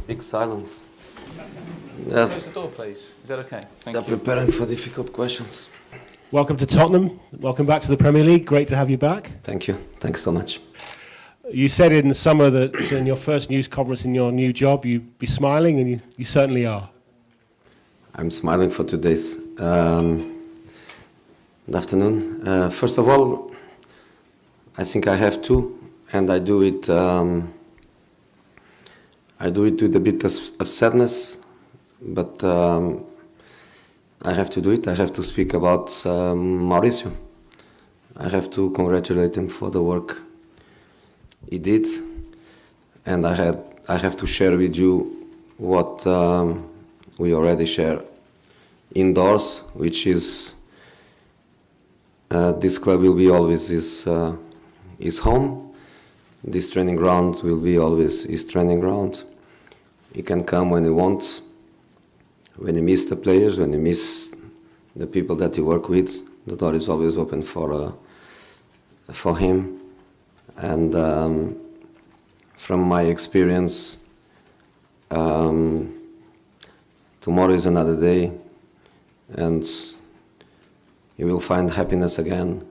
big silence. Close the door, please. Is that okay? Thank you. Preparing for difficult questions. Welcome to Tottenham. Welcome back to the Premier League. Great to have you back. Thank you. Thanks so much. You said in the summer that in your first news conference in your new job, you'd be smiling, and you certainly are. I'm smiling for today's good afternoon. First of all, I think I have to, and I do it. I do it with a bit of sadness, but I have to do it. I have to speak about Maurizio. I have to congratulate him for the work he did, and I have to share with you what we already share indoors, which is this club will be always his home. This training ground will be always his training ground. He can come when he wants, when he miss the players, when he miss the people that he work with. The door is always open for him. And from my experience, tomorrow is another day, and you will find happiness again.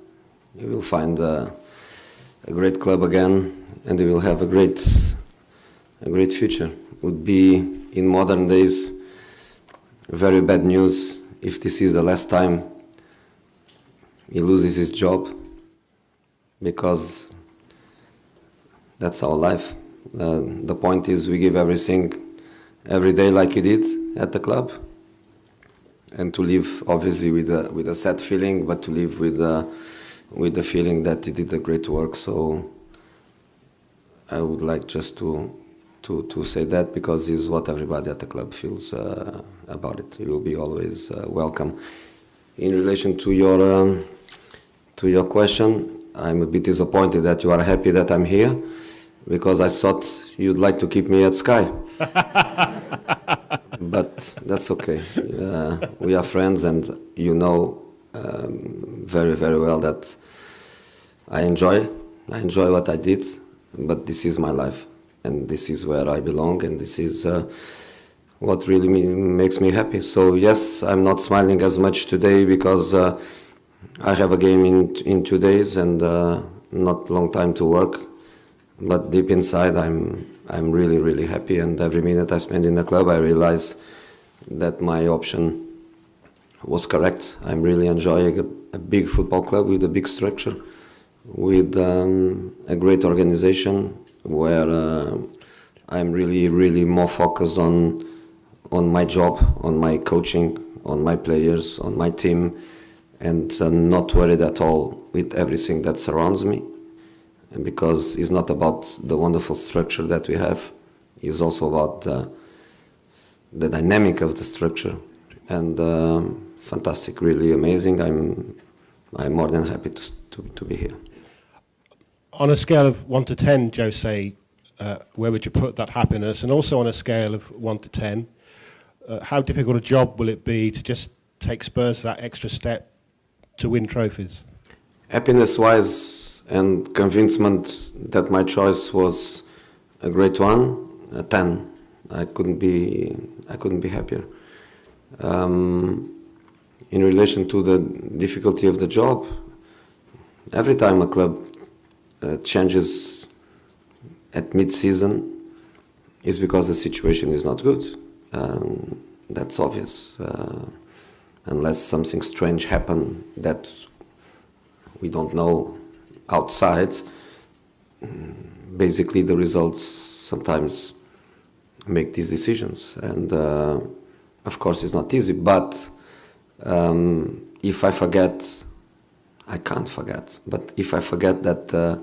You will find a great club again, and you will have a great future. Would be in modern days very bad news if this is the last time he loses his job, because that's our life. The point is we give everything every day like he did at the club, and to live obviously with a sad feeling, but to live with the feeling that he did a great work. So I would like just to say that, because it's what everybody at the club feels about it. You will be always welcome. In relation to your question, I'm a bit disappointed that you are happy that I'm here, because I thought you'd like to keep me at Sky. But that's okay. We are friends, and you know very, very well that I enjoy what I did, but this is my life, and this is where I belong, and this is what really makes me happy. So yes, I'm not smiling as much today because I have a game in 2 days and not long time to work. But deep inside, I'm really, really happy, and every minute I spend in the club, I realize that my option was correct. I'm really enjoying a big football club with a big structure, with a great organization, where I'm really, really more focused on my job, on my coaching, on my players, on my team, and not worried at all with everything that surrounds me. Because it's not about the wonderful structure that we have, it's also about the dynamic of the structure, and fantastic, really amazing. I'm more than happy to be here. On a scale of 1 to 10, Jose, where would you put that happiness? And also on a scale of 1 to 10, how difficult a job will it be to just take Spurs that extra step to win trophies? Happiness-wise, and convincement that my choice was a great one, a 10. I couldn't be happier. In relation to the difficulty of the job, every time a club changes at mid-season is because the situation is not good. That's obvious. Unless something strange happens that we don't know outside, basically the results sometimes make these decisions, and of course it's not easy, but if I forget, I can't forget, but if I forget that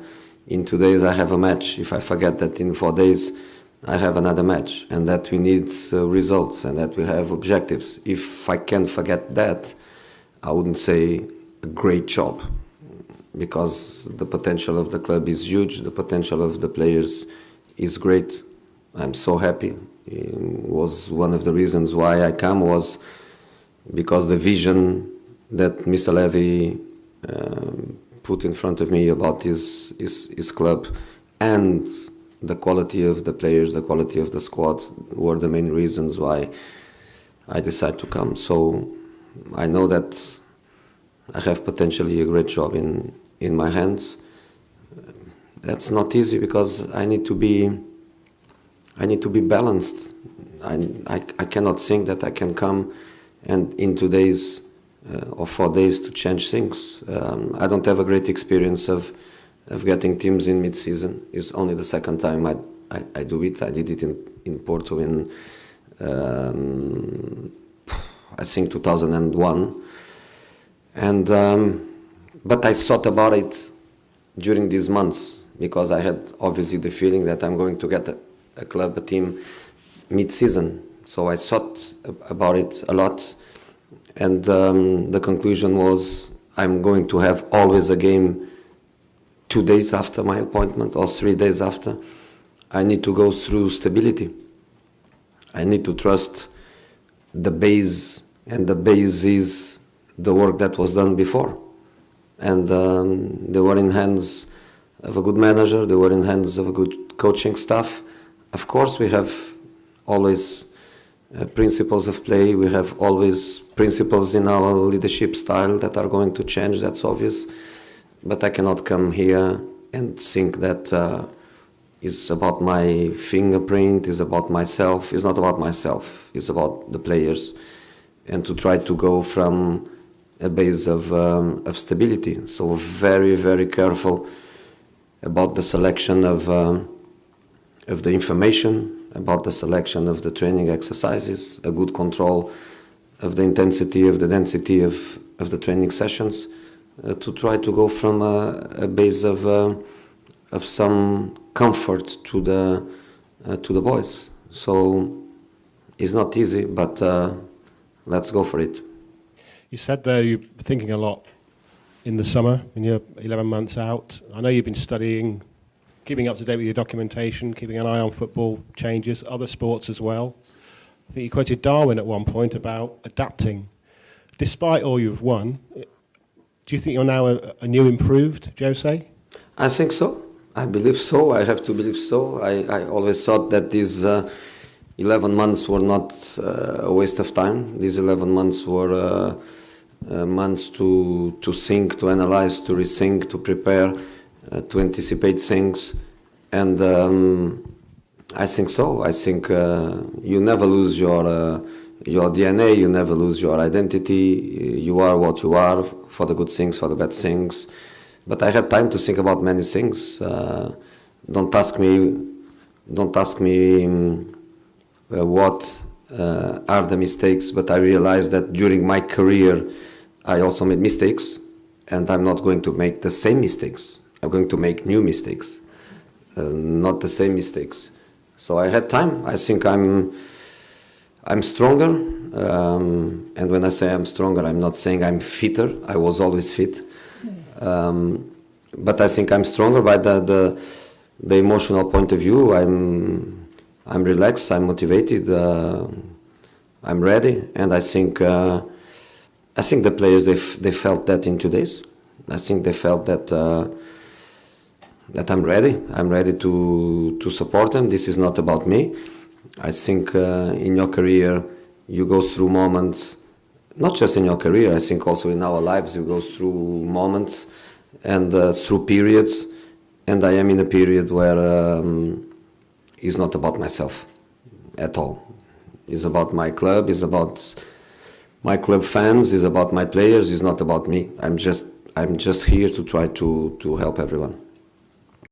in 2 days I have a match, if I forget that in 4 days I have another match, and that we need results, and that we have objectives, if I can forget that, I wouldn't say a great job, because the potential of the club is huge, the potential of the players is great. I'm so happy. It was one of the reasons why I come, was because the vision that Mr. Levy put in front of me about his club, and the quality of the players, the quality of the squad were the main reasons why I decided to come. So I know that I have potentially a great job in my hands. That's not easy because I need to be balanced. I cannot think that I can come and in 2 days or 4 days to change things. I don't have a great experience of getting teams in mid-season. It's only the second time I do it. I did it in Porto in I think 2001, and but I thought about it during these months because I had obviously the feeling that I'm going to get a club, a team mid-season. So I thought about it a lot, and the conclusion was I'm going to have always a game 2 days after my appointment or 3 days after. I need to go through stability. I need to trust the base, and the base is the work that was done before. And they were in hands of a good manager, they were in hands of a good coaching staff. Of course, we have always principles of play, we have always principles in our leadership style that are going to change, that's obvious. But I cannot come here and think that it's about my fingerprint, it's about myself. It's not about myself, it's about the players. And to try to go from a base of stability. So very, very careful about the selection of the information, about the selection of the training exercises, a good control of the intensity, of the density of the training sessions, to try to go from a base of some comfort to the boys. So it's not easy, but let's go for it. You said there you're thinking a lot in the summer, when you're 11 months out. I know you've been studying, keeping up to date with your documentation, keeping an eye on football changes, other sports as well. I think you quoted Darwin at one point about adapting. Despite all you've won, do you think you're now a new improved Jose? I think so. I believe so. I have to believe so. I always thought that these 11 months were not a waste of time. These 11 months were months to think, to analyze, to rethink, to prepare, to anticipate things. And I think so. I think you never lose your DNA, you never lose your identity. You are what you are, for the good things, for the bad things. But I had time to think about many things. Don't ask me what are the mistakes, but I realized that during my career I also made mistakes, and I'm not going to make the same mistakes. I'm going to make new mistakes, not the same mistakes. So I had time. I think I'm stronger, and when I say I'm stronger, I'm not saying I'm fitter. I was always fit, but I think I'm stronger by the emotional point of view. I'm relaxed, I'm motivated, I'm ready, and I think the players they felt that in 2 days. I think they felt that I'm ready. I'm ready to support them. This is not about me. I think in your career you go through moments, not just in your career. I think also in our lives you go through moments and through periods. And I am in a period where it's not about myself at all. It's about my club, it's about my club fans, it's about my players, it's not about me. I'm just here to try to help everyone.